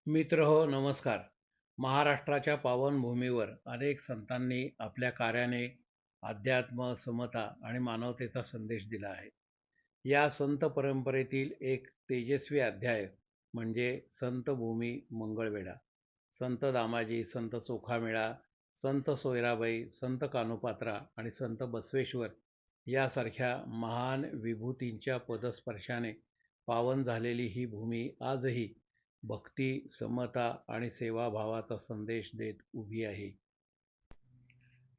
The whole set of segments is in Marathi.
मित्र हो नमस्कार. महाराष्ट्राच्या पावनभूमीवर अनेक संतांनी आपल्या कार्याने अध्यात्म, समता आणि मानवतेचा संदेश दिला आहे. या संत परंपरेतील एक तेजस्वी अध्याय म्हणजे संत भूमी मंगळवेढा. संत दामाजी, संत चोखामेळा, संत सोयराबाई, संत कानोपात्रा आणि संत बसवेश्वर यासारख्या महान विभूतींच्या पदस्पर्शाने पावन झालेली ही भूमी आजही भक्ती, समता आणि सेवाभावाचा संदेश देत उभी आहे.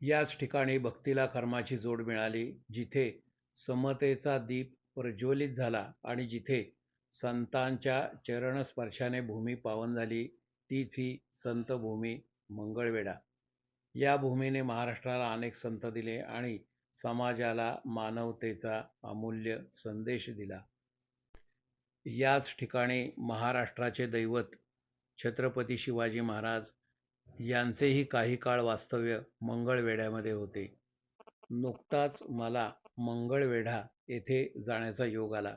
याच ठिकाणी भक्तीला कर्माची जोड मिळाली, जिथे समतेचा दीप प्रज्वलित झाला आणि जिथे संतांच्या चरणस्पर्शाने भूमी पावन झाली, तीच ही संत भूमी मंगळवेढा. या भूमीने महाराष्ट्राला अनेक संत दिले आणि समाजाला मानवतेचा अमूल्य संदेश दिला. याच ठिकाणी महाराष्ट्राचे दैवत छत्रपती शिवाजी महाराज यांचेही काही काळ वास्तव्य मंगळवेढ्यामध्ये होते. नुकताच मला मंगळवेढा येथे जाण्याचा योग आला.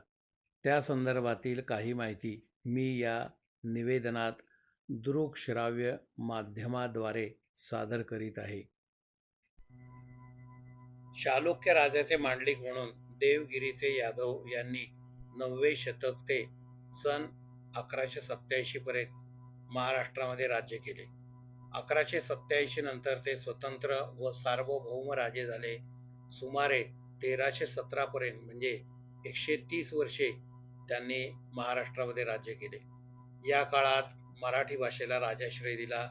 त्या संदर्भातील काही माहिती मी या निवेदनात दृकश्राव्य माध्यमाद्वारे सादर करीत आहे. चालुक्य राजाचे मांडलिक म्हणून देवगिरीचे यादव यांनी 9वे शतक ते सन 1187 पर्यंत महाराष्ट्रामध्ये राज्य केले. 1187 नंतर ते स्वतंत्र व सार्वभौम राजे झाले. सुमारे 1317 पर्यंत म्हणजे 130 वर्षे त्यांनी महाराष्ट्रामध्ये राज्य केले. या काळात मराठी भाषेला राजाश्रय दिला.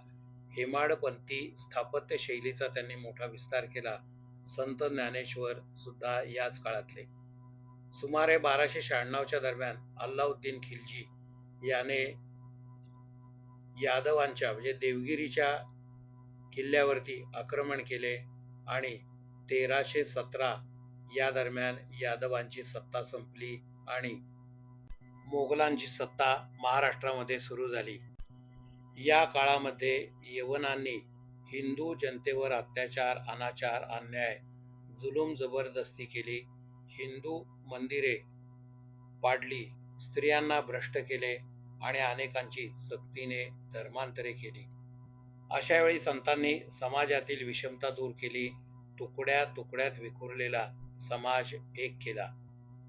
हेमाडपंथी स्थापत्य शैलीचा त्यांनी मोठा विस्तार केला. संत ज्ञानेश्वर सुद्धा याच काळातले. सुमारे 1296 दरम्यान अल्लाउद्दीन खिलजी याने यादवांच्या म्हणजे देवगिरीच्या किल्ल्यावरती आक्रमण केले आणि 1317 या दरम्यान यादवांची सत्ता संपली आणि मोगलांची सत्ता महाराष्ट्रामध्ये सुरू झाली. या काळामध्ये यवनांनी हिंदू जनतेवर अत्याचार, अनाचार, अन्याय, जुलूम जबरदस्ती केली. हिंदू मंदिरे पाडली, स्त्रियांना भ्रष्ट केले आणि अनेकांची सक्तीने धर्मांतरे केली. अशा वेळी संतांनी समाजातील विषमता दूर केली. तुकड्या तुकड्यात विखुरलेला समाज एक केला.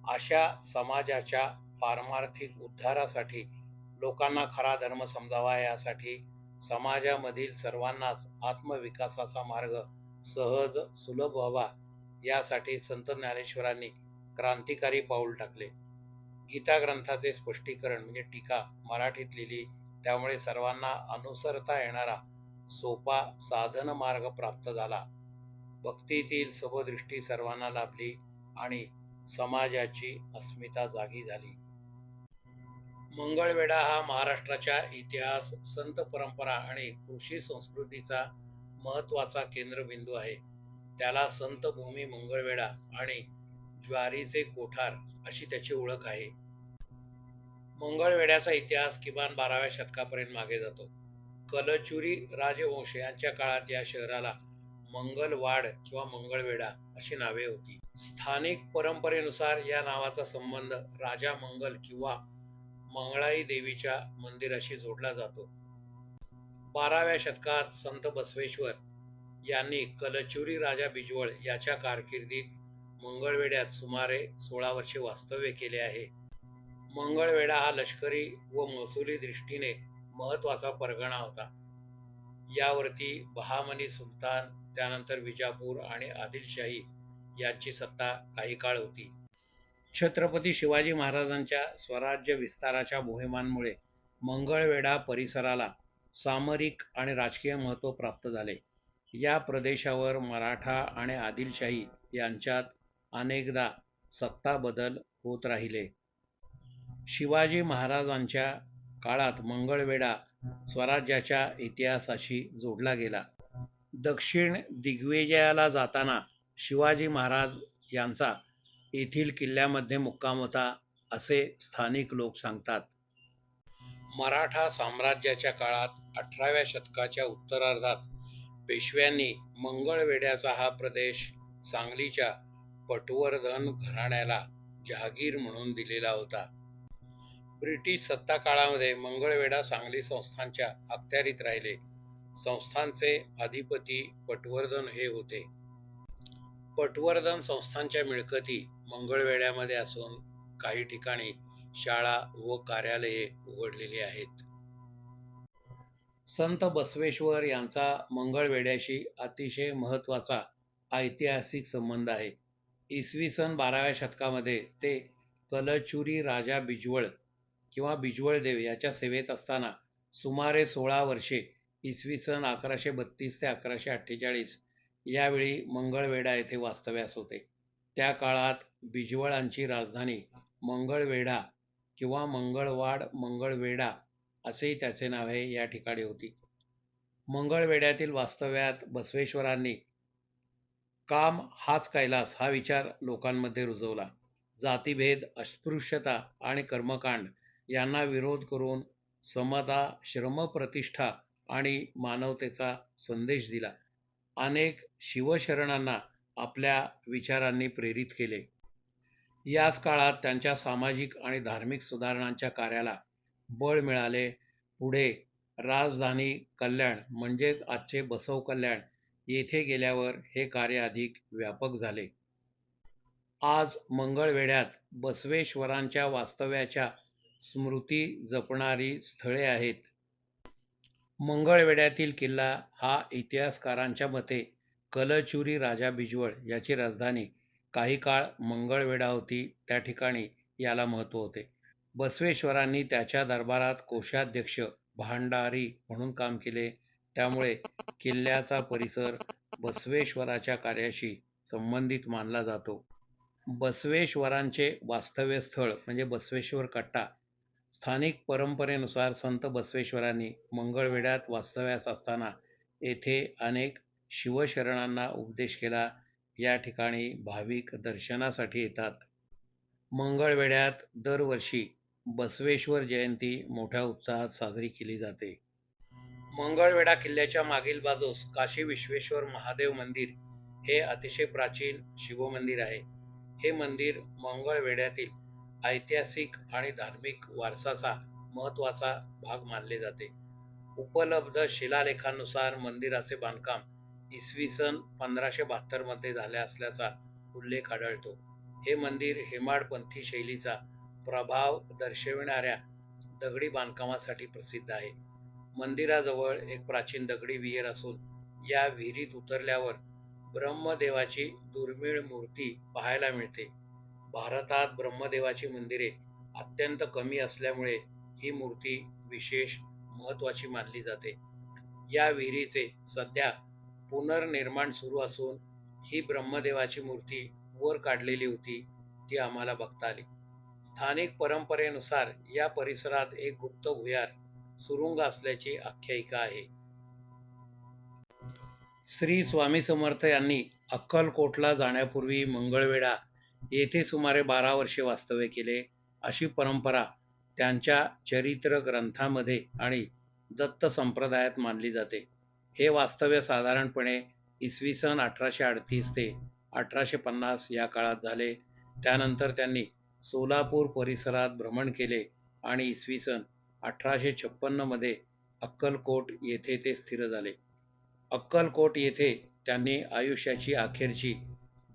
अशा समाजाच्या पारमार्थिक उद्धारासाठी, लोकांना खरा धर्म समजावा यासाठी, समाजामधील सर्वांनाच आत्मविकासाचा मार्ग सहज सुलभ व्हावा यासाठी संत ज्ञानेश्वरांनी क्रांतिकारी पाऊल टाकले. गीता ग्रंथाचे स्पष्टीकरण म्हणजे टीका मराठीत लिहिली. त्यामुळे सर्वांना अनुसरता येणारा सोपा साधन मार्ग प्राप्त झाला. भक्तीतील समदृष्टी सर्वांना लाभली आणि समाजाची अस्मिता जागी झाली. मंगळवेढा हा महाराष्ट्राच्या इतिहास, संत परंपरा आणि कृषी संस्कृतीचा महत्वाचा केंद्रबिंदू आहे. त्याला संत भूमी मंगळवेढा आणि ज्वारीचे कोठार अशी त्याची ओळख आहे. मंगळवेढ्याचा इतिहास किमान 12व्या शतकापर्यंत मागे जातो. कलचुरी राजवंश यांच्या काळात या शहराला मंगलवाड किंवा मंगळवेढा अशी नावे होती. स्थानिक परंपरेनुसार या नावाचा संबंध राजा मंगल किंवा मंगळाई देवीच्या मंदिराशी जोडला जातो. 12व्या शतकात संत बसवेश्वर यांनी कलचुरी राजा बिजवळ याच्या कारकिर्दीत मंगळवेढ्यात सुमारे 16 वर्षे वास्तव्य केले आहे. मंगळवेढा हा लष्करी व महसुली दृष्टीने महत्वाचा परगणा होता. यावरती बहामनी सुलतान, त्यानंतर विजापूर आणि आदिलशाही यांची सत्ता काही काळ होती. छत्रपती शिवाजी महाराजांच्या स्वराज्य विस्ताराच्या मोहिमांमुळे मंगळवेढा परिसराला सामरिक आणि राजकीय महत्त्व प्राप्त झाले. या प्रदेशावर मराठा आणि आदिलशाही यांच्यात अनेकदा सत्ता बदल होत राहिले. शिवाजी महाराजांच्या काळात मंगळवेढा स्वराज्याच्या इतिहासाशी जोडला गेला. दक्षिण दिग्विजयाला जाताना शिवाजी महाराज यांचा येथील किल्ल्यामध्ये मुक्काम होता असे स्थानिक लोक सांगतात. मराठा साम्राज्याच्या काळात 18व्या शतकाच्या उत्तरार्धात पेशव्यांनी मंगळवेढ्याचा हा प्रदेश सांगलीच्या पटवर्धन घराण्याला जहागीर म्हणून दिलेला होता. ब्रिटिश सत्ता काळामध्ये मंगळवेढा सांगली संस्थांच्या अखत्यारीत राहिले. संस्थांचे अधिपती पटवर्धन हे होते. पटवर्धन संस्थांच्या मिळकती मंगळवेढ्यामध्ये असून काही ठिकाणी शाळा व कार्यालये उघडलेली आहेत. संत बसवेश्वर यांचा मंगळवेढ्याशी अतिशय महत्त्वाचा ऐतिहासिक संबंध आहे. इसवी सन 12व्या शतकामध्ये ते कलचुरी राजा बिजवळ किंवा बिजवळदेव याच्या सेवेत असताना सुमारे 16 वर्षे इसवी सन 1132 ते 1148 यावेळी मंगळवेढा येथे वास्तव्यास होते. त्या काळात बिजवळांची राजधानी मंगळवेढा किंवा मंगळवाड मंगळवेढा असेही त्याचे नाव आहे या ठिकाणी होती. मंगळवेढ्यातील वास्तव्यात बसवेश्वरांनी काम हाच कैलास हा विचार लोकांमध्ये रुजवला. जातीभेद, अस्पृश्यता आणि कर्मकांड यांना विरोध करून समता, श्रमप्रतिष्ठा आणि मानवतेचा संदेश दिला. अनेक शिवशरणांना आपल्या विचारांनी प्रेरित केले. याच काळात त्यांच्या सामाजिक आणि धार्मिक सुधारणांच्या कार्याला बळ मिळाले. पुढे राजधानी कल्याण म्हणजेच आजचे बसव कल्याण येथे गेल्यावर हे कार्य अधिक व्यापक झाले. आज मंगळवेढ्यात बसवेश्वरांच्या वास्तव्याच्या स्मृती जपणारी स्थळे आहेत. मंगळवेढ्यातील किल्ला हा इतिहासकारांच्या मते कलचुरी राजा बिजवळ याची राजधानी काही काळ मंगळवेढा होती. त्या ठिकाणी याला महत्त्व होते. बसवेश्वरांनी त्याच्या दरबारात कोषाध्यक्ष भांडारी म्हणून काम केले. त्यामुळे किल्ल्याचा परिसर बसवेश्वराच्या कार्याशी संबंधित मानला जातो. बसवेश्वरांचे वास्तव्य स्थळ म्हणजे बसवेश्वर कट्टा. स्थानिक परंपरेनुसार संत बसवेश्वरांनी मंगळवेढ्यात वास्तव्यास असताना येथे अनेक शिवशरणांना उपदेश केला. या ठिकाणी भाविक दर्शनासाठी येतात. मंगळवेढ्यात दरवर्षी बसवेश्वर जयंती मोठ्या उत्साहात साजरी केली जाते. मंगळवेढा किल्ल्याच्या मागील बाजूस काशी विश्वेश्वर महादेव मंदिर हे अतिशय प्राचीन शिवमंदिर आहे. हे मंदिर मंगळवेढ्यातील ऐतिहासिक आणि धार्मिक वारसाचा महत्त्वाचा भाग मानले जाते. उपलब्ध शिलालेखांनुसार मंदिराचे बांधकाम इसवी सन 1572 मध्ये झाले असल्याचा उल्लेख आढळतो. हे मंदिर हेमाडपंथी शैलीचा प्रभाव दर्शविणाऱ्या दगडी बांधकामासाठी प्रसिद्ध आहे. मंदिराजवळ एक प्राचीन दगडी विहीर असून या विहिरीत उतरल्यावर ब्रह्मदेवाची दुर्मिळ मूर्ती पाहायला मिळते. भारतात ब्रह्मदेवाची मंदिरे अत्यंत कमी असल्यामुळे ही मूर्ती विशेष महत्त्वाची मानली जाते. या विहिरीचे सध्या पुनर्निर्माण सुरू असून ही ब्रह्मदेवाची मूर्ती वर काढलेली होती ती आम्हाला बघता आली. स्थानिक परंपरेनुसार या परिसरात एक गुप्त भुयार सुरुंग असल्याची आख्यायिका आहे. श्री स्वामी समर्थ यांनी अक्कलकोटला जाण्यापूर्वी मंगळवेढा येथे सुमारे 12 वर्षे वास्तव्य केले अशी परंपरा त्यांच्या चरित्र ग्रंथामध्ये आणि दत्त संप्रदायात मानली जाते. हे वास्तव्य साधारणपणे इसवी सन 1838 ते 1850 या काळात झाले. त्यानंतर त्यांनी सोलापूर परिसरात भ्रमण केले आणि इसवी सन 1856 मध्ये अक्कलकोट येथे ते स्थिर झाले. अक्कलकोट येथे त्यांनी आयुष्याची अखेरची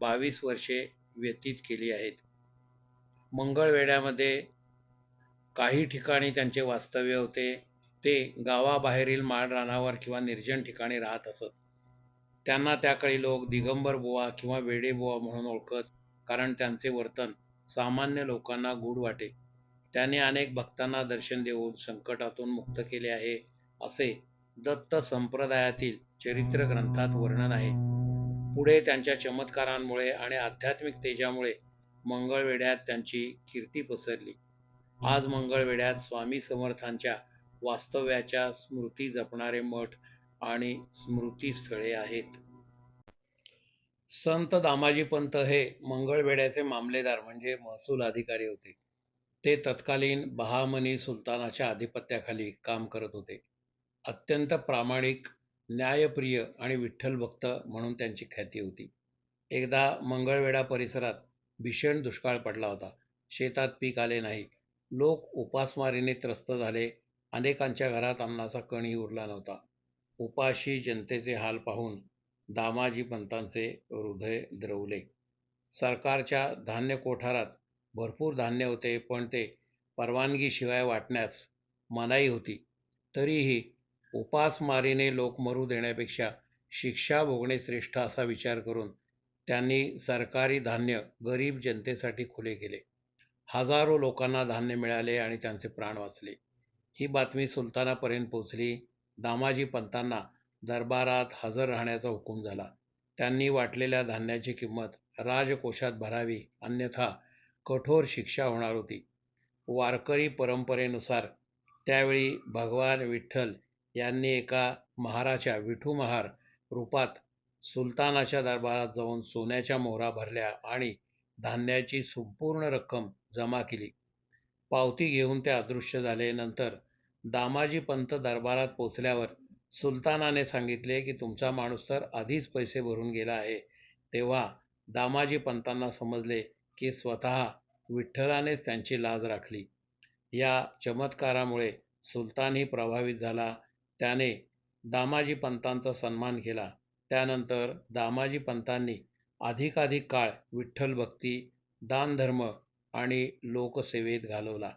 22 वर्षे व्यतीत केली आहेत. मंगळवेढ्यामध्ये काही ठिकाणी त्यांचे वास्तव्य होते. ते गावाबाहेरील माळरानावर किंवा निर्जन ठिकाणी राहत असत. त्यांना त्याकाळी लोक दिगंबर बुवा किंवा वेडे बुवा म्हणून ओळखत, कारण त्यांचे वर्तन सामान्य लोकांना गूढ वाटे. त्यांनी अनेक भक्तांना दर्शन देऊन संकटातून मुक्त केले आहे असे दत्त संप्रदायातील चरित्र ग्रंथात वर्णन आहे. पुढे त्यांच्या चमत्कारांमुळे आणि आध्यात्मिक तेजामुळे मंगळवेढ्यात त्यांची कीर्ती पसरली. आज मंगळवेढ्यात स्वामी समर्थांच्या वास्तव्याच्या स्मृती जपणारे मठ आणि स्मृतीस्थळे आहेत. संत दामाजीपंत हे मंगळवेढ्याचे मामलेदार म्हणजे महसूल अधिकारी होते. ते तत्कालीन बहामनी सुलतानाच्या अधिपत्याखाली काम करत होते. अत्यंत प्रामाणिक, न्यायप्रिय आणि विठ्ठलभक्त म्हणून त्यांची ख्याती होती. एकदा मंगळवेढा परिसरात भीषण दुष्काळ पडला होता. शेतात पीक आले नाही. लोक उपासमारीने त्रस्त झाले. अनेकांच्या घरात अन्नाचा कणही उरला नव्हता. उपाशी जनतेचे हाल पाहून दामाजी पंतांचे हृदय द्रवले. सरकारच्या धान्य कोठारात भरपूर धान्य होते, पण ते परवानगीशिवाय वाटण्यास मनाई होती. तरीही उपासमारीने लोक मरू देण्यापेक्षा शिक्षा भोगणे श्रेष्ठ असा विचार करून त्यांनी सरकारी धान्य गरीब जनतेसाठी खुले केले. हजारो लोकांना धान्य मिळाले आणि त्यांचे प्राण वाचले. ही बातमी सुलतानापर्यंत पोहोचली. दामाजी पंतांना दरबारात हजर राहण्याचा हुकूम झाला. त्यांनी वाटलेल्या धान्याची किंमत राजकोषात भरावी, अन्यथा कठोर शिक्षा होणार होती. वारकरी परंपरेनुसार त्यावेळी भगवान विठ्ठल यांनी एका महाराच्या विठू महार रूपात सुलतानाच्या दरबारात जाऊन सोन्याच्या मोहरा भरल्या आणि धान्याची संपूर्ण रक्कम जमा केली. पावती घेऊन ते अदृश्य झाले. नंतर दामाजी पंत दरबारात पोचल्यावर सुलतानाने सांगितले की तुमचा माणूस तर आधीच पैसे भरून गेला आहे. तेव्हा दामाजी पंतांना समजले की स्वतः विठ्ठलानेच त्यांची लाज राखली. या चमत्कारामुळे सुलतानही प्रभावित झाला. त्याने दामाजी पंतांचा सन्मान केला. त्यानंतर दामाजी पंतांनी अधिकाधिक काळ विठ्ठल भक्ती, दानधर्म आणि लोकसेवेत घालवला.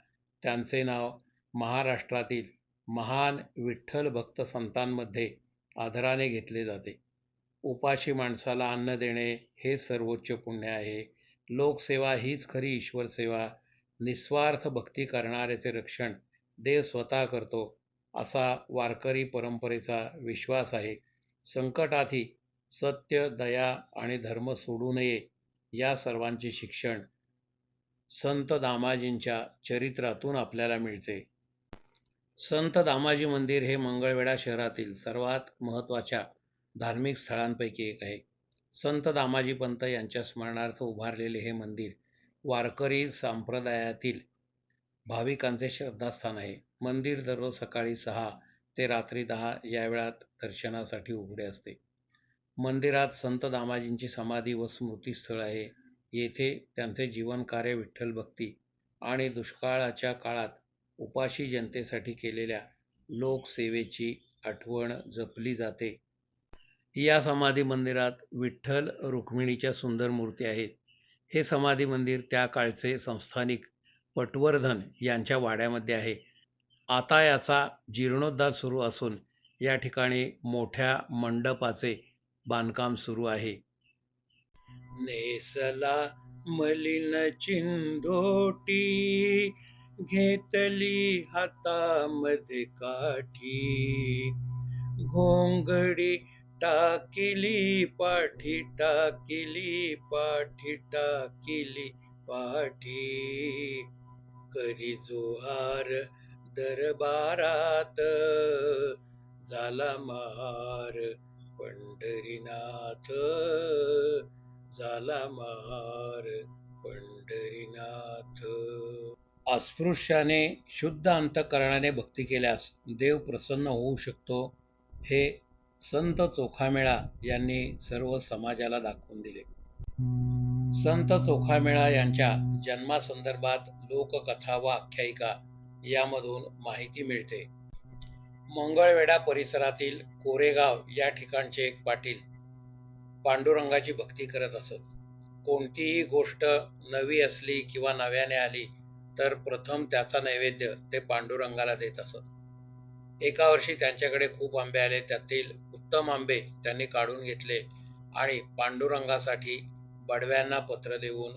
त्यांचे नाव महाराष्ट्रातील महान विठ्ठल भक्त संतांमध्ये आदराने घेतले जाते. उपाशी माणसाला अन्न देणे हे सर्वोच्च पुण्य आहे. लोकसेवा हीच खरी ईश्वर सेवा. निस्वार्थ भक्ती करणाऱ्याचे रक्षण देव स्वतः करतो, असा वारकरी परंपरेचा विश्वास आहे. संकटातही सत्य, दया आणि धर्म सोडू नये, या सर्वांचे शिक्षण संत दामाजींच्या चरित्रातून आपल्याला मिळते. संत दामाजी मंदिर हे मंगळवेढा शहरातील सर्वात महत्त्वाच्या धार्मिक स्थळांपैकी एक आहे. संत दामाजी पंत यांच्या स्मरणार्थ उभारलेले हे मंदिर वारकरी संप्रदायातील भाविकांचे श्रद्धास्थान आहे. मंदिर दररोज सकाळी 6 ते रात्री 10 या वेळात दर्शनासाठी उघडे असते. मंदिरात संत दामाजींची समाधी व स्मृतीस्थळ आहे. येथे त्यांचे जीवनकार्य, विठ्ठल भक्ती आणि दुष्काळाच्या काळात उपाशी जनतेसाठी केलेल्या लोकसेवेची आठवण जपली जाते. या समाधी मंदिरात विठ्ठल रुक्मिणीच्या सुंदर मूर्ती आहेत. हे समाधी मंदिर त्या काळचे संस्थानिक पटवर्धन यांच्या वाड्यामध्ये आहे. आता याचा जीर्णोद्धार सुरू असून या ठिकाणी मोठ्या मंडपाचे बांधकाम सुरू आहे. नेसला मलिन चिंधोटी, घेतली हातामध्ये काठी, घोंगडी टाकिली पाठी, टाकिली पाठी, टाकिली पाठी, करी जोहार दरबारात, झाला महार पंढरीनाथ, झाला महार पंढरीनाथ. अस्पृश्याने शुद्ध अंतःकरणाने भक्ती केल्यास देव प्रसन्न होऊ शकतो, हे संत चोखामेळा यांनी सर्व समाजाला दाखवून दिले. संत चोखामेळा यांच्या जन्मासंदर्भात लोककथा व आख्यायिका यामधून माहिती मिळते. मंगळवेढा परिसरातील कोरेगाव या ठिकाणचे एक पाटील पांडुरंगाची भक्ती करत असत. कोणतीही गोष्ट नवी असली किंवा नव्याने आली तर प्रथम त्याचा नैवेद्य ते पांडुरंगाला देत असत. एका वर्षी त्यांच्याकडे खूप आंबे आले. त्यातील उत्तम आंबे त्यांनी काढून घेतले आणि पांडुरंगासाठी बडव्यांना पत्र देऊन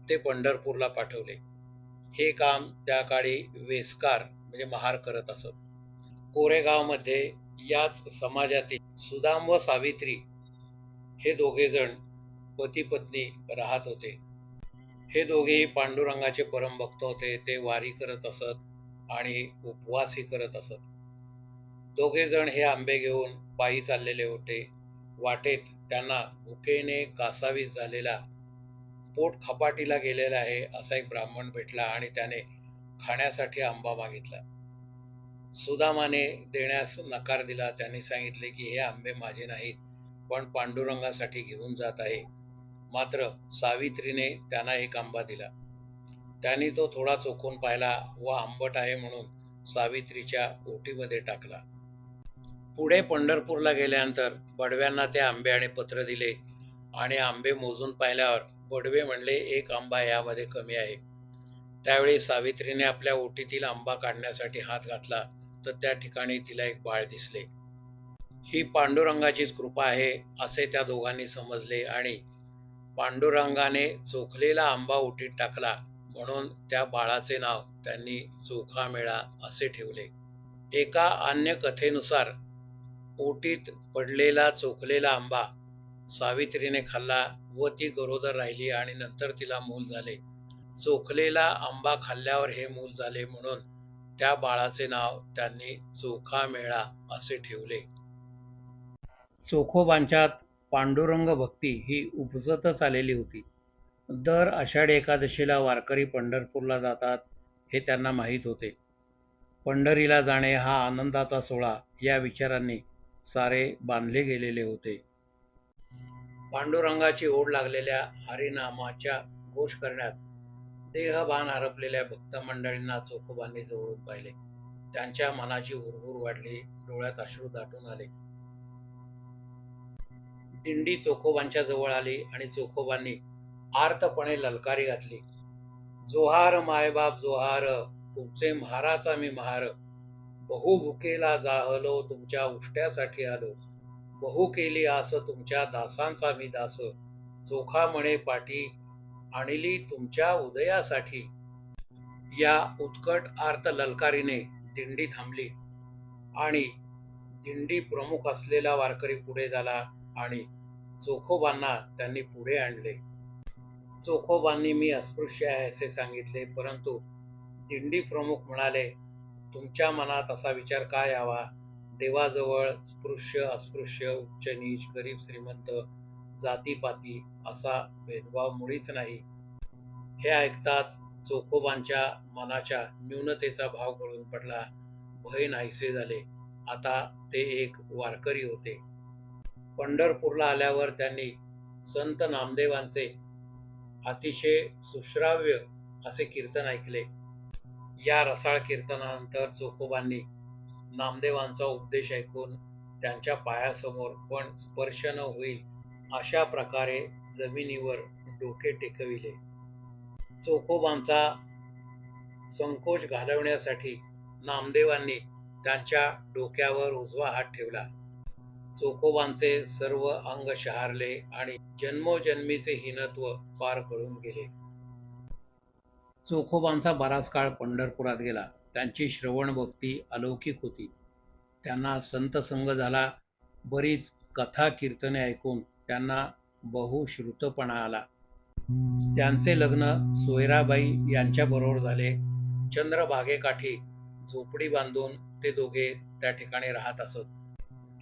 ते पंढरपूरला पाठवले. हे काम त्या काळी वेसकार म्हणजे महार करत असत. कोरेगावमध्ये याच समाजातील सुदाम व सावित्री हे दोघे जण पती पत्नी राहत होते. हे दोघेही पांडुरंगाचे परमभक्त होते. ते वारी करत असत आणि उपवासही करत असत. दोघे जण हे आंबे घेऊन पायी चाललेले होते. वाटेत त्यांना भुकेने कासावीस झालेला, पोट खपाटीला गेलेला आहे असा एक ब्राह्मण भेटला आणि त्याने खाण्यासाठी आंबा मागितला. सुदामाने देण्यास नकार दिला. त्यांनी सांगितले की हे आंबे माझे नाहीत, पण पांडुरंगासाठी घेऊन जात आहे. मात्र सावित्रीने त्यांना एक आंबा दिला. त्यांनी तो थोडा चोखून पाहिला व आंबट आहे म्हणून सावित्रीच्या ओटीमध्ये टाकला. पुढे पंढरपूरला गेल्यानंतर बडव्यांना ते आंबे आणि पत्र दिले आणि आंबे मोजून पाहिल्यावर बडवे म्हणले, एक आंबा यामध्ये कमी आहे. त्यावेळी सावित्रीने आपल्या ओटीतील आंबा काढण्यासाठी हात घातला तर त्या ठिकाणी तिला एक बाळ दिसले. ही पांडुरंगाचीच कृपा आहे असे त्या दोघांनी समजले आणि पांडुरंगाने चोखलेला आंबा ओटीत टाकला म्हणून त्या बाळाचे नाव त्यांनी चोखामेळा असे ठेवले. एका अन्य कथेनुसार ओटीत पडलेला चोखलेला आंबा सावित्रीने खाल्ला व ती गरोदर राहिली आणि नंतर तिला मूल झाले. चोखलेला आंबा खाल्ल्यावर हे मूल झाले म्हणून त्या बाळाचे नाव त्यांनी चोखामेळा असे ठेवले. चोखोबांच्यात पांडुरंग भक्ती ही उपजतच आलेली होती. दर आषाढी एकादशीला वारकरी पंढरपूरला जातात हे त्यांना माहीत होते. पंढरीला जाणे हा आनंदाचा सोहळा या विचारांनी सारे बांधले गेलेले होते. पांडुरंगाची ओढ लागलेल्या हरिनामाच्या घोष करण्यात देहभान हरपलेल्या भक्त मंडळींना चोखोबांनी जवळून पाहिले. त्यांच्या मनाची हुरहुर वाढली, डोळ्यात अश्रू दाटून आले. दिंडी चोखोबांच्या जवळ आली आणि चोखोबांनी आर्तपणे ललकारी घातली, जोहार मायबाप जोहार, तुमचे महाराचा मी महार. बहु भुकेला जाहलो, तुमच्या उष्ट्यासाठी आलो. बहु केली आस, तुमच्या दासांचा मी दास. चोखा म्हणे पाठी आणली तुमच्या उदयासाठी. या उत्कट आर्त ललकारीने दिंडी थांबली आणि दिंडी प्रमुख असलेला वारकरी पुढे झाला आणि चोखोबांना त्यांनी पुढे आणले. चोखोबांनी मी अस्पृश्य आहे असे सांगितले, परंतु दिंडी प्रमुख म्हणाले, तुमच्या मनात असा विचार का यावा? देवाजवळ स्पृश्य अस्पृश्य, उच्च नीच, गरीब श्रीमंत, जातीपाती असा भेदभाव मुळीच नाही. हे ऐकताच चोखोबांच्या मनाच्या न्यूनतेचा भाव गळून पडला, भय नाहीसे झाले. आता ते एक वारकरी होते. पंढरपूरला आल्यावर त्यांनी संत नामदेवांचे अतिशय सुश्राव्य असे कीर्तन ऐकले. या रसाळ कीर्तनानंतर चोखोबांनी नामदेवांचा उपदेश ऐकून त्यांच्या पायासमोर पण स्पर्श न होईल अशा प्रकारे जमिनीवर डोके टेकविले. चोखोबांचा संकोच घालवण्यासाठी नामदेवांनी त्यांच्या डोक्यावर उजवा हात ठेवला. चोखोबांचे सर्व अंग शहारले आणि जन्मोजन्मीचे हीनत्व पार कळून गेले. चोखोबांचा बराच काळ पंढरपुरात गेला. त्यांची श्रवण भक्ती अलौकिक होती. त्यांना संत संग झाला. बरीच कथा कीर्तने ऐकून त्यांना बहुश्रुतपणा आला. त्यांचे लग्न सोयराबाई यांच्याबरोबर झाले. चंद्रभागेकाठी झोपडी बांधून ते दोघे त्या ठिकाणी राहत असत.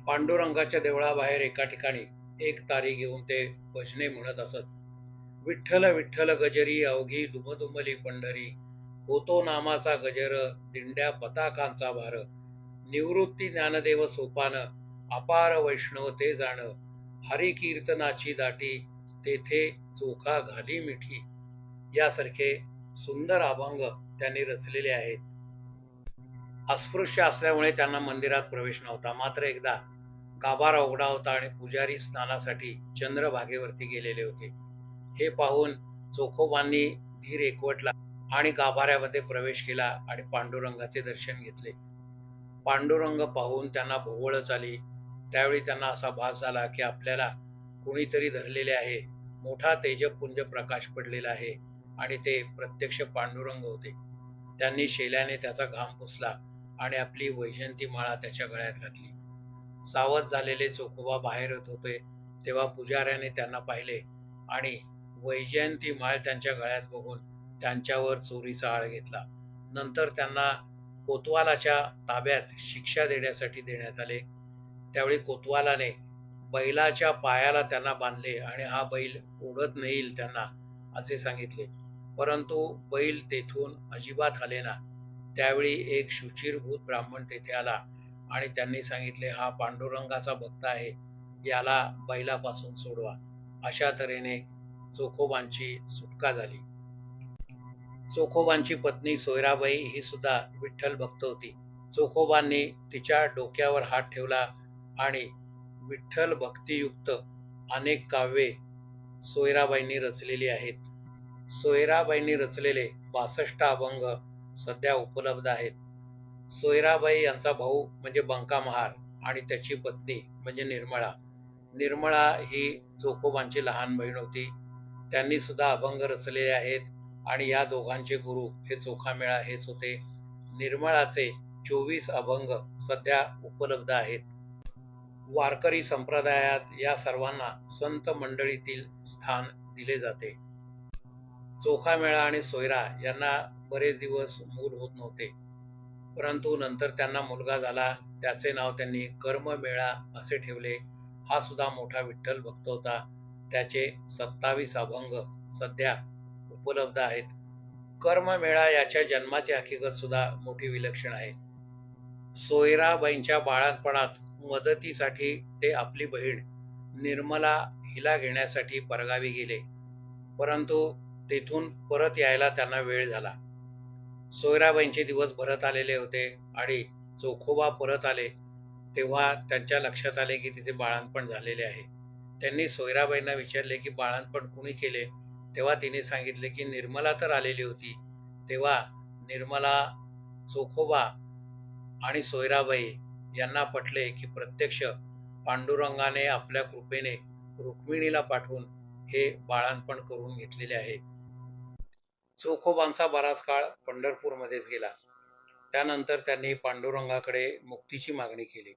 पांडुरंगाच्या देवळाबाहेर एका ठिकाणी एक तारी घेऊन ते भजने म्हणत असत. विठ्ठल विठ्ठल गजरी अवघी दुमदुमली पंढरी, होतो नामाचा गजर दिंड्या पताकांचा भार. निवृत्ती ज्ञानदेव सोपान, अपार वैष्णव ते जाण. हरी कीर्तनाची दाटी, तेथे चोखा घाली मिठी. यासारखे सुंदर अभंग त्यांनी रचलेले आहेत. अस्पृश्य असल्यामुळे त्यांना मंदिरात प्रवेश नव्हता. मात्र एकदा गाभारा उघडा होता आणि पुजारी स्नानासाठी चंद्रभागेवरती गेलेले होते. हे पाहून चोखोबांनी धीर एकवटला आणि गाभाऱ्यामध्ये प्रवेश केला आणि पांडुरंगाचे दर्शन घेतले. पांडुरंग पाहून त्यांना भोवळच आली. त्यावेळी त्यांना असा भास झाला की आपल्याला कोणीतरी धरलेले आहे. मोठा तेजपुंज प्रकाश पडलेला आहे आणि ते प्रत्यक्ष पांडुरंग होते. त्यांनी शेल्याने त्याचा घाम पुसला आणि आपली वैजयंती माळा त्याच्या गळ्यात घातली. सावध झालेले चोखोबा बाहेर येत होते तेव्हा पुजाऱ्याने त्यांना पाहिले आणि वैजयंती माळ त्यांच्या गळ्यात बघून त्यांच्यावर चोरीचा आळ घेतला. नंतर त्यांना कोतवालाच्या ताब्यात शिक्षा देण्यासाठी देण्यात आले. त्यावेळी कोतवालाने बैलाच्या पायाला त्यांना बांधले आणि हा बैल ओढत नेईल त्यांना असे सांगितले, परंतु बैल तेथून अजिबात हलेना. त्यावेळी एक शुचिरभूत ब्राह्मण तेथे आला आणि त्यांनी सांगितले, हा पांडुरंगाचा भक्त आहे, याला बैलापासून सोडवा. अशा तऱ्हेने चोखोबांची सुटका झाली. चोखोबांची पत्नी सोयराबाई ही सुद्धा विठ्ठल भक्त होती. चोखोबांनी तिच्या डोक्यावर हात ठेवला आणि विठ्ठल भक्तियुक्त अनेक काव्ये सोयराबाईंनी रचलेली आहेत. सोयराबाईंनी रचलेले 62 अभंग सध्या उपलब्ध आहेत. सोयराबाई यांचा भाऊ म्हणजे बंका महार आणि त्याची पत्नी म्हणजे निर्मळा. निर्मळा ही चोखोबांची लहान बहीण होती. त्यांनी सुद्धा अभंग रचलेले आहेत आणि या दोघांचे गुरु हे चोखामेळा हेच होते. निर्मळाचे 24 अभंग सध्या उपलब्ध आहेत. वारकरी संप्रदायात या सर्वांना संत मंडळीतील स्थान दिले जाते. चोखामेळा आणि सोयरा यांना बरेच दिवस मूल होत नव्हते, परंतु नंतर त्यांना मुलगा झाला. त्याचे नाव त्यांनी कर्ममेळा असे ठेवले. हा सुद्धा मोठा विठ्ठल भक्त होता. त्याचे 27 अभंग सध्या उपलब्ध आहेत. कर्ममेळा याच्या जन्माची हकीकत सुद्धा मोठी विलक्षण आहे. सोयराबाईंच्या बाळंतपणात मदतीसाठी ते आपली बहीण निर्मला हिला घेण्यासाठी परगावी गेले, परंतु तेथून परत यायला त्यांना वेळ झाला. सोयराबाईंचे दिवस भरत आलेले होते आणि चोखोबा परत आले तेव्हा त्यांच्या लक्षात आले की तिथे बाळंतपण झालेले आहे. त्यांनी सोयराबाईंना विचारले की बाळंतपण कुणी केले. तेव्हा तिने सांगितले की निर्मला तर आलेली होती. तेव्हा निर्मला, चोखोबा आणि सोयराबाई यांना पटले की प्रत्यक्ष पांडुरंगाने आपल्या कृपेने रुक्मिणीला पाठवून हे बाळंतपण करून घेतलेले आहे. चोखोबांचा बराच काळ पंढरपूरमध्येच गेला. त्यानंतर त्यांनी पांडुरंगाकडे मुक्तीची मागणी केली.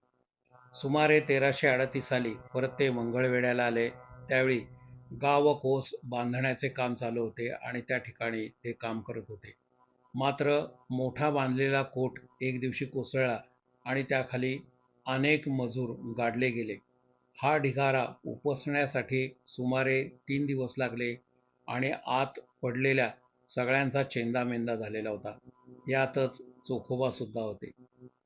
सुमारे 1338 साली परत ते मंगळवेढ्याला आले. त्यावेळी गाव व कोस बांधण्याचे काम चालू होते आणि त्या ठिकाणी ते काम करत होते. मात्र मोठा बांधलेला कोट एक दिवशी कोसळला आणि त्याखाली अनेक मजूर गाडले गेले. हा ढिगारा उपसण्यासाठी सुमारे 3 दिवस लागले आणि आत पडलेल्या सगळ्यांचा चेंदामेंदा झालेला होता. यातच चोखोबा सुद्धा होते.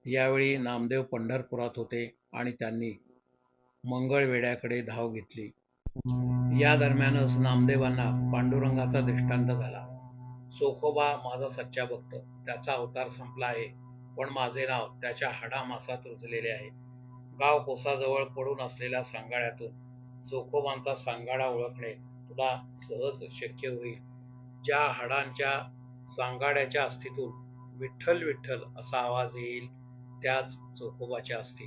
यावेळी नामदेव पंढरपुरात होते आणि त्यांनी मंगळवेढ्याकडे धाव घेतली. या दरम्यानच नामदेवांना पांडुरंगाचा दृष्टांत झाला. चोखोबा माझा सच्चा भक्त, त्याचा अवतार संपला आहे, पण माझे नाव त्याच्या हाडामासात रुजलेले आहे. गाव कोसाजवळ पडून असलेल्या सांगाड्यातून चोखोबांचा सांगाडा ओळखणे तुला सहज शक्य होईल. ज्या हाडांच्या सांगाड्याच्या अस्थीतून विठ्ठल विठ्ठल असा आवाज येईल त्याच चोखोबाच्या अस्थी.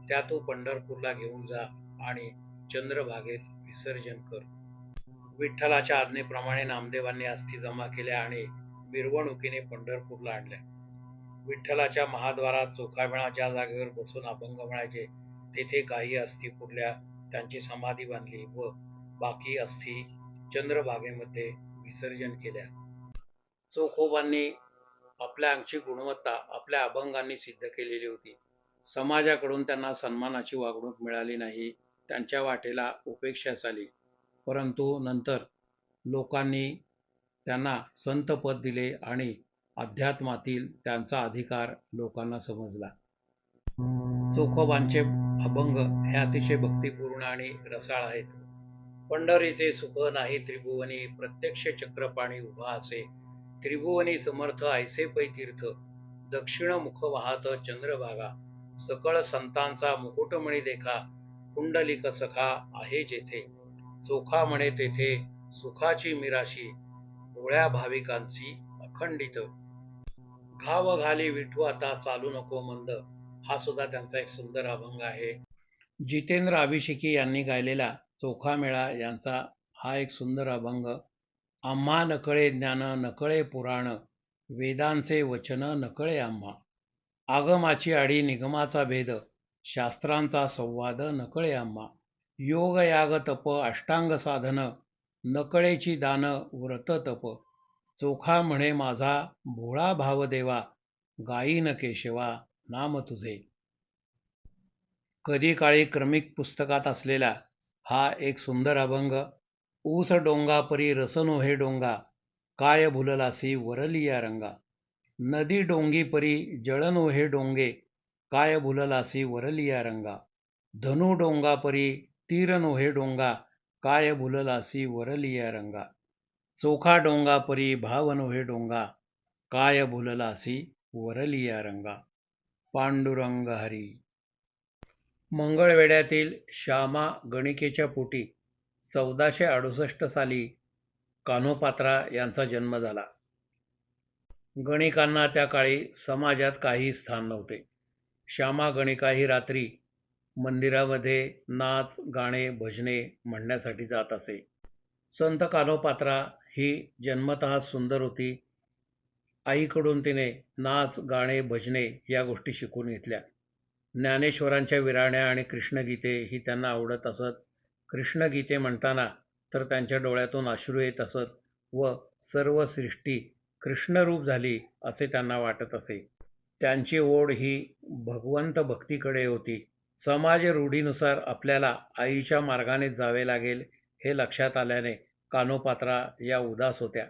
त्या तू पंढरपूरला घेऊन जा आणि चंद्रभागेत विसर्जन कर. विठ्ठलाच्या आज्ञेप्रमाणे नामदेवांनी अस्थी जमा केल्या आणि मिरवणुकीने पंढरपूरला आणल्या. विठ्ठलाच्या महाद्वारात चोखामेळा ज्या जागेवर बसून अभंग म्हणायचे तेथे काही अस्थी पुरल्या, त्यांची समाधी बांधली व बाकी अस्थी चंद्रभागेमध्ये विसर्जन केल्या. चोखोबांनी आपल्या अंगची गुणवत्ता आपल्या अभंगांनी सिद्ध केलेली होती. समाजाकडून त्यांना सन्मानाची वागणूक मिळाली नाही. त्यांच्या वाटेला उपेक्षाच आली. परंतु नंतर लोकांनी त्यांना संतपद दिले आणि अध्यात्मातील त्यांचा अधिकार लोकांना समजला. चोखोबांचे अभंग हे अतिशय भक्तिपूर्ण आणि रसाळ आहेत. पंढरीचे सुख नाही त्रिभुवनी, प्रत्यक्ष चक्रपाणी उभा असे. त्रिभुवनी समर्थ ऐसे पै तीर्थ, दक्षिण मुख वाहत चंद्रभागा. सकळ संतांचा मुकुटमणी देखा, कुंडलिक सखा आहे जेथे. चोखा म्हणे तेथे सुखाची मिराशी, भोळ्या भाविकांची अखंडित. घाव घाली विठू आता चालू नको मंद. हा सुद्धा त्यांचा एक सुंदर अभंग आहे. जितेंद्र अभिषेकी यांनी गायलेला चोखामेळा यांचा हा एक सुंदर अभंग. आम्हा नकळे ज्ञान नकळे पुराण, वेदांचे वचन नकळे आम्हा. आगमाची आडी निगमाचा भेद, शास्त्रांचा संवाद नकळे आम्हा. योग याग तप अष्टांग साधन, नकळेची दान व्रत तप. चोखा म्हणे माझा भोळा भाव देवा, गायीन केशवा नाम तुझे. कधी काळी क्रमिक पुस्तकात असलेला हा एक सुंदर अभंग. ऊस डोंगा परी रस नोहे डोंगा, काय भुललासी वरलिया रंगा. नदी डोंगी परी जळ नोहे डोंगे, काय भुललासी वरलिया रंगा. धनु डोंगा परी तीर नोहे डोंगा, काय भुललासी वरलिया रंगा. चोखा डोंगा परी भाव नव्हे डोंगा, काय भुललासी वरलिया रंगा. पांडुरंग हरी. मंगळवेढ्यातील श्यामा गणिकेच्या पोटी 1468 साली कान्होपात्रा यांचा जन्म झाला. गणिकांना त्या काळी समाजात काही स्थान नव्हते. श्यामा गणिका ही रात्री मंदिरामध्ये नाच, गाणे, भजने म्हणण्यासाठी जात असे. संत कान्होपात्रा ही जन्मतः सुंदर होती. आईकडून तिने नाच, गाणे, भजने या गोष्टी शिकून घेतल्या. ज्ञानेश्वरांच्या विराण्या आणि कृष्णगीते ही त्यांना आवडत असत. कृष्णगीते म्हणताना तर त्यांच्या डोळ्यातून अश्रू येत असत व सर्व सृष्टी कृष्णरूप झाली असे त्यांना वाटत असे. त्यांची ओढ ही भगवंत भक्तीकडे होती. समाज रूढीनुसार आपल्याला आईच्या मार्गाने जावे लागेल हे लक्षात आल्याने कान्होपात्रा या उदास होत्या.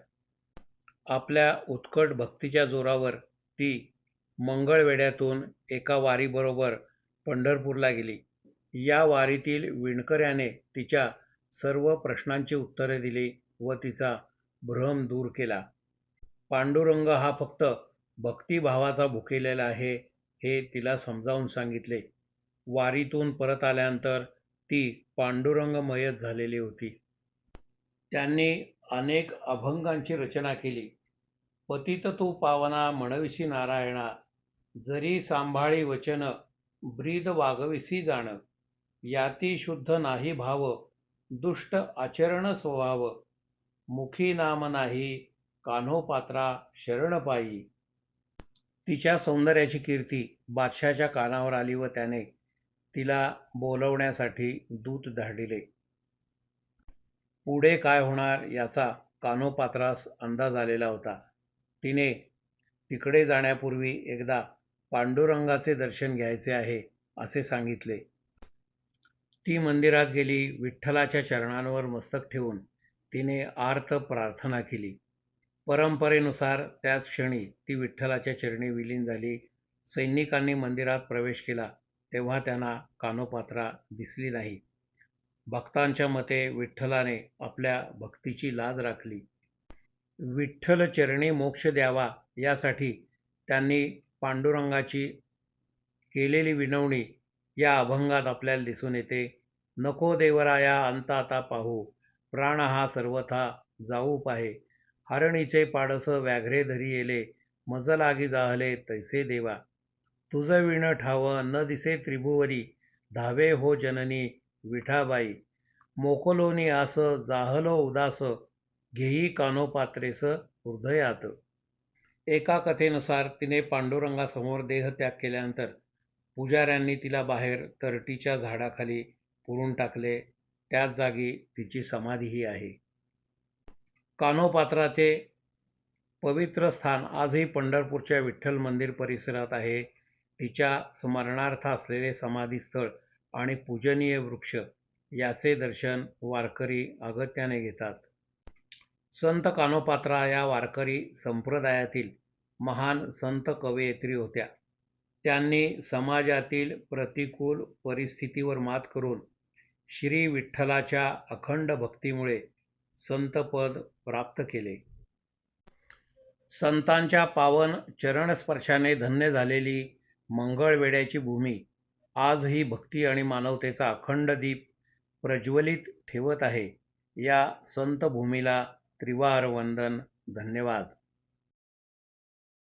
आपल्या उत्कट भक्तीच्या जोरावर ती मंगळवेढ्यातून एका वारीबरोबर पंढरपूरला गेली. या वारीतील विणकऱ्याने तिच्या सर्व प्रश्नांची उत्तरे दिली व तिचा भ्रम दूर केला. पांडुरंग हा फक्त भक्तिभावाचा भुकेलेला आहे हे तिला समजावून सांगितले. वारीतून परत आल्यानंतर ती पांडुरंगमयच झालेली होती. त्यांनी अनेक अभंगांची रचना केली. पतित तू पावना म्हणविसी नारायणा, जरी सांभाळी वचन ब्रीद वागविसी जाण, याती शुद्ध नाही भाव, दुष्ट आचरण स्वभाव, मुखी नाम नाही कान्होपात्रा शरण पायी. तिच्या सौंदर्याची कीर्ती बादशाच्या कानावर आली व त्याने तिला बोलवण्यासाठी दूत धाडले. पुढे काय होणार याचा कान्होपात्रास अंदाज आलेला होता. तिने तिकडे जाण्यापूर्वी एकदा पांडुरंगाचे दर्शन घ्यायचे आहे असे सांगितले. ती मंदिरात गेली. विठ्ठलाच्या चरणांवर मस्तक ठेवून तिने आर्त प्रार्थना केली. परंपरेनुसार त्याच क्षणी ती विठ्ठलाच्या चरणी विलीन झाली. सैनिकांनी मंदिरात प्रवेश केला तेव्हा त्यांना कान्होपात्रा दिसली नाही. भक्तांच्या मते विठ्ठलाने आपल्या भक्तीची लाज राखली. विठ्ठल चरणी मोक्ष द्यावा यासाठी त्यांनी पांडुरंगाची केलेली विनवणी या अभंगात आपल्याला दिसून येते. नको देवराया अंत आता पाहू, प्राण हा सर्वथा जाऊ पाहे, हरणीचे पाडस व्याघ्रे धरी येले, मज लागी जाहले तैसे देवा, तुझ विण ठाव न दिसे त्रिभुवनी, धावे हो जननी विठाबाई, मोकलोनी आस जाहलो उदास, घेई कान्होपात्रेस हृदयात. एका कथेनुसार तिने पांडुरंगासमोर देहत्याग केल्यानंतर पुजाऱ्यांनी तिला बाहेर तरटीच्या झाडाखाली पुरून टाकले. त्याच जागी तिची समाधीही आहे. कान्होपात्राचे पवित्र स्थान आजही पंढरपूरच्या विठ्ठल मंदिर परिसरात आहे. तिच्या स्मरणार्थ असलेले समाधीस्थळ आणि पूजनीय वृक्ष याचे दर्शन वारकरी अगत्याने घेतात. संत कान्होपात्रा या वारकरी संप्रदायातील महान संत कवयित्री होत्या. त्यांनी समाजातील प्रतिकूल परिस्थितीवर मात करून श्री विठ्ठलाच्या अखंड भक्तीमुळे संतपद प्राप्त केले. संतांच्या पावन चरणस्पर्शाने धन्य झालेली मंगळवेढ्याची भूमी आजही भक्ती आणि मानवतेचा अखंड दीप प्रज्वलित ठेवत आहे. या संत भूमीला त्रिवार वंदन. धन्यवाद.